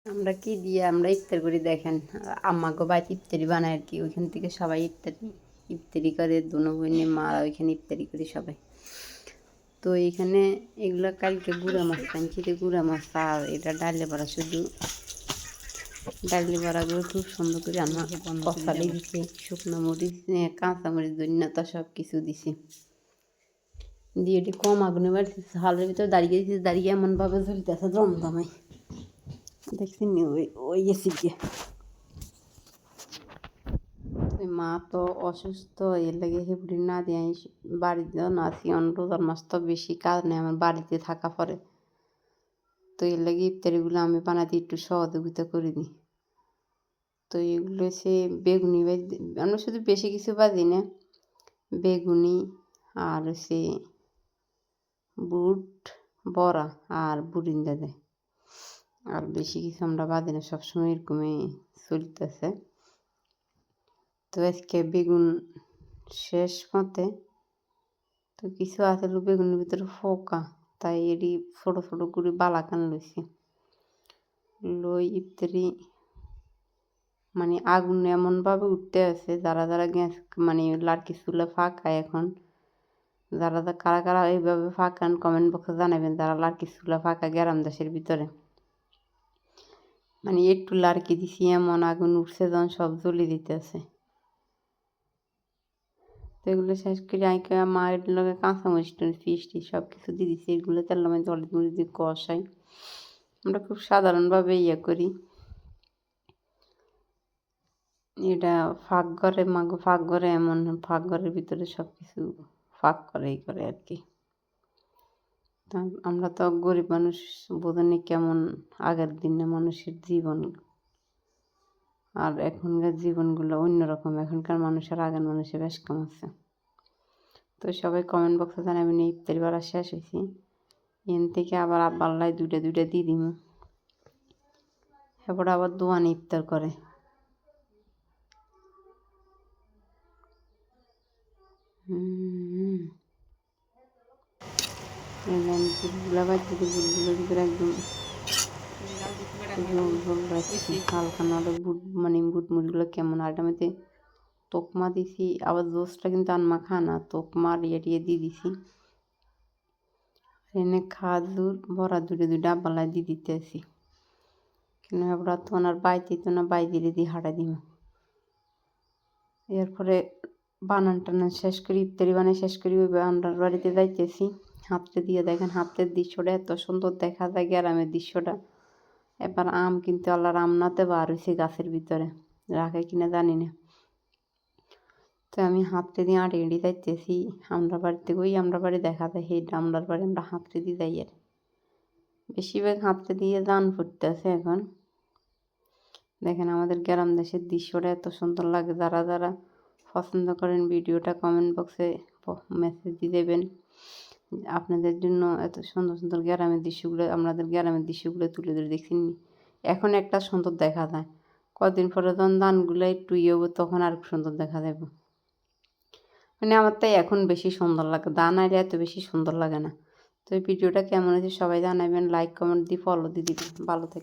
আমরা কি দিয়ে আমরা ইফতার করি দেখেন, আম্মাকে বাড়িতে ইফতারি বানায় আর কি। ওইখান থেকে সবাই ইফতারি করে, দুনো বোনে মারা ওইখানে ইফতারি করি সবাই। তো এইখানে এগুলো কালকে গুঁড়া মাছ আনছি, গুঁড়া মাছ আর এটা ডালে বড়া, শুধু ডালি বড়াগুলো খুব সুন্দর করে আমাকে কষালে দিছে, শুকনো মরিচ কাঁচা মরিচ ধন্যতা সব কিছু দিছি দিয়ে এটি কম আগুনে বাড়ছে, হালের ভিতরে দাঁড়িয়ে দিয়েছি, দাঁড়িয়ে এমনভাবে ঝুলতেছে দমদমাই দেখছি ওই গেছি গিয়ে। মা তো অসুস্থ, এর লাগে হেবড়ি না দিয়ে বাড়িতে না আছি। রোজার মাস তো বেশি কাজ নেই আমার বাড়িতে থাকা পরে, তো এর লাগে ইফতারিগুলো আমি বানাতে একটু সহযোগিতা করে দিই। তো এগুলো সে বেগুনি আমরা শুধু বেশি কিছু বাজি না, বেগুনি আর সে বুট বড়া আর বুড়িন্দা দেয়, আর বেশি কিছু আমরা বাজি না, সবসময় এরকমই চলতেছে। তো আজকে বেগুন শেষ মতে, তো কিছু আছে বেগুনের ভিতরে ফোকা, তাই এটি ছোটো ছোটো করে বালাকান লইছি। লই ইফতারি মানে আগুন এমনভাবে উঠতে আছে, যারা যারা গ্যাস মানে লাড়কি চুলা ফাঁকায় এখন, যারা কারা কারা এইভাবে ফাঁকান কমেন্ট বক্সে জানাবেন, যারা লাড়কি চুলা ফাঁকা গ্রাম দেশের ভিতরে। মানে একটু লাড়কি দিছি এমন আগুন উঠছে যখন সব জ্বলে দিতেছে। তো এগুলো শেষ করে আইকা মায়ের লগে কাঁচামরিচ ফিস্টি সব কিছু দিয়ে দিচ্ছি। এগুলো তেলের মধ্যে হলুদ মরিচ দিয়ে কষাই। আমরা খুব সাধারণভাবে ইয়ে করি। এটা ফাঁক ঘরে ফাঁক ঘরে এমন ফাঁক ঘরের ভিতরে সব কিছু ফাঁক করেই করে আর কি। তা আমরা তো গরিব মানুষ, বোঝেনি কেমন আগের দিনে মানুষের জীবন আর এখনকার জীবনগুলো অন্যরকম। এখনকার মানুষের আগের মানুষের বেশ কম আছে। তো সবাই কমেন্ট বক্সে জানাবেন ইফতারি বাড়া শেষ হয়েছি, এন থেকে আবার আব্বাল্লাই দুইটা দিয়ে দিব, এরপরে আবার দোয়ানে ইফতার করে। বুটগুলো বাচ্চা বুটগুলোর ভিতরে একদম ঝোল রাখছি হালকা, নাহলে বুট মানে বুট মুড়িগুলো কেমন। আর এটার মধ্যে তোকমা দিছি, আবার জোসটা কিন্তু আনমা খানা, তোকমা টিয়ে দিয়ে দিছি। এনে খাজুর বড়া দুইটা আব্বালাই দিয়ে দিতে আসি, কেন এবার তো ওনার বাইতে তো না বাই দিলে দিয়ে হাঁটা দিব। এরপরে বানান টানান শেষ করি, ইফতারি বানাই শেষ করি, ওই আমরা বাড়িতে যাইতেছি। হাতটা দিয়ে দেখেন হাতের দৃশ্যটা এত সুন্দর দেখা যায়, গ্রামের দৃশ্যটা। এবার আম কিন্তু আল্লাহর আম নাতে বার হয়েছে গাছের ভিতরে, রাখে কিনা জানি না। তো আমি হাতটা দিয়ে আঁটি যাইতেছি আমরা বাড়িতে, ওই আমরা বাড়ি দেখা যায় সেই আমরার বাড়ি, আমরা হাতটা দিয়ে যাই আর বেশিরভাগ হাতটা দিয়ে দান ফুটতেছে এখন। দেখেন আমাদের গ্রাম দেশের দৃশ্যটা এত সুন্দর লাগে। যারা যারা পছন্দ করেন ভিডিওটা কমেন্ট বক্সে মেসেজ দিয়ে দেবেন। আপনাদের জন্য এত সুন্দর সুন্দর গ্রামের দৃশ্যগুলো, আপনাদের গ্রামের দৃশ্যগুলো তুলে ধরে দেখছেন। এখন একটা সুন্দর দেখা যায়, কদিন পরে যখন ধানগুলো একটু ইয়ে হবো তখন আর সুন্দর দেখা যাবে। মানে আমার তাই এখন বেশি সুন্দর লাগে, ধান আইলে এত বেশি সুন্দর লাগে না। তো এই ভিডিওটা কেমন হয়েছে সবাই জানাবেন, লাইক কমেন্ট দিয়ে ফলো দিয়ে দিবেন। ভালো থেকে।